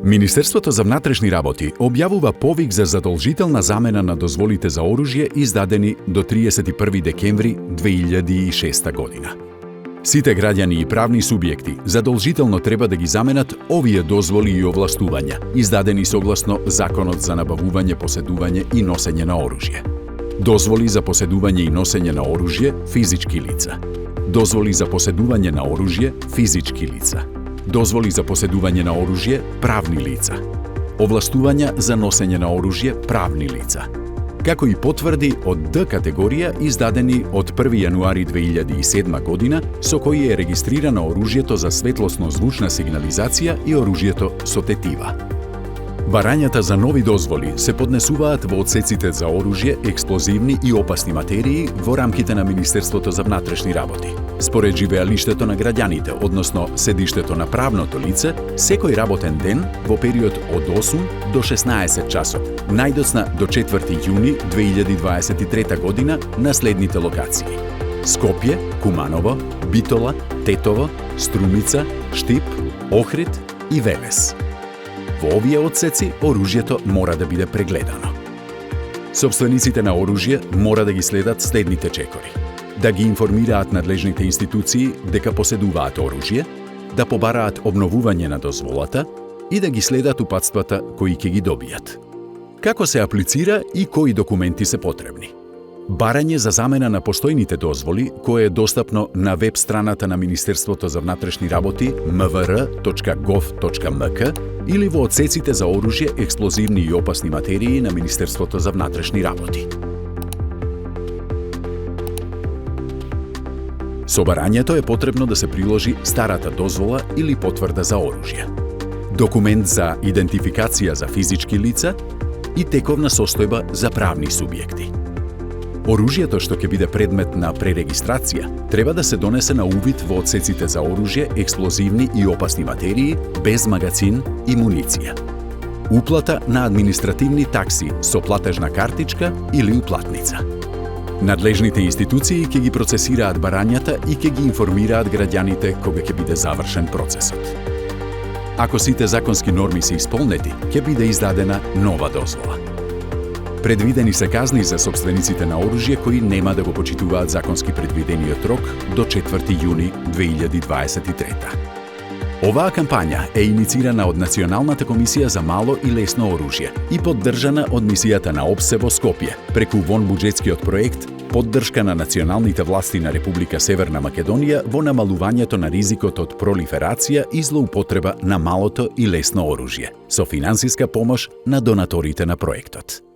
Министерството за внатрешни работи објавува повик за задолжителна замена на дозволите за оружје издадени до 31 декември 2006 година. Сите граѓани и правни субјекти задолжително треба да ги заменат овие дозволи и овластувања, издадени согласно Законот за набавување, поседување и носење на оружје. Дозволи за поседување и носење на оружје физички лица. Дозволи за поседување на оружје физички лица. Дозволи за поседување на оружје правни лица. Овластувања за носење на оружје правни лица. Како и потврди од Д категорија издадени од 1 јануари 2007 година, со кои е регистрирано оружјето за светлосно-звучна сигнализација и оружјето со тетива. Барањата за нови дозволи се поднесуваат во одсеците за оружје, експлозивни и опасни материи во рамките на Министерството за внатрешни работи. Според живеалиштето на граѓаните, односно седиштето на правното лице, секој работен ден во период од 8 до 16 часот, најдоцна до 4 јуни 2023 година на следните локации: Скопје, Куманово, Битола, Тетово, Струмица, Штип, Охрид и Велес. Во овие одсеци оружјето мора да биде прегледано. Собствениците на оружје мора да ги следат следните чекори: да ги информираат надлежните институции дека поседуваат оружје, да побараат обновување на дозволата и да ги следат упатствата кои ќе ги добијат. Како се аплицира и кои документи се потребни? Барање за замена на постојните дозволи, кое е достапно на веб страната на Министерството за внатрешни работи mvr.gov.mk или во одсеците за оружје, експлозивни и опасни материи на Министерството за внатрешни работи. Со барањето е потребно да се приложи старата дозвола или потврда за оружје, документ за идентификација за физички лица и тековна состојба за правни субјекти. Оружјето што ќе биде предмет на пререгистрација треба да се донесе на увид во одсеците за оружје, експлозивни и опасни материи без магацин и муниција. Уплата на административни такси со платежна картичка или уплатница. Надлежните институции ќе ги процесираат барањата и ќе ги информираат граѓаните кога ќе биде завршен процесот. Ако сите законски норми се исполнети, ќе биде издадена нова дозвола. Предвидени се казни за собствениците на оружје кои нема да го почитуваат законски предвидениот рок до 4 јуни 2023. Оваа кампања е иницирана од Националната комисија за мало и лесно оружје и поддржана од мисијата на ОПСЕ во Скопје преку вонбуџетскиот проект поддршка на националните власти на Република Северна Македонија во намалувањето на ризикот од пролиферација и злоупотреба на малото и лесно оружје, со финансиска помош на донаторите на проектот.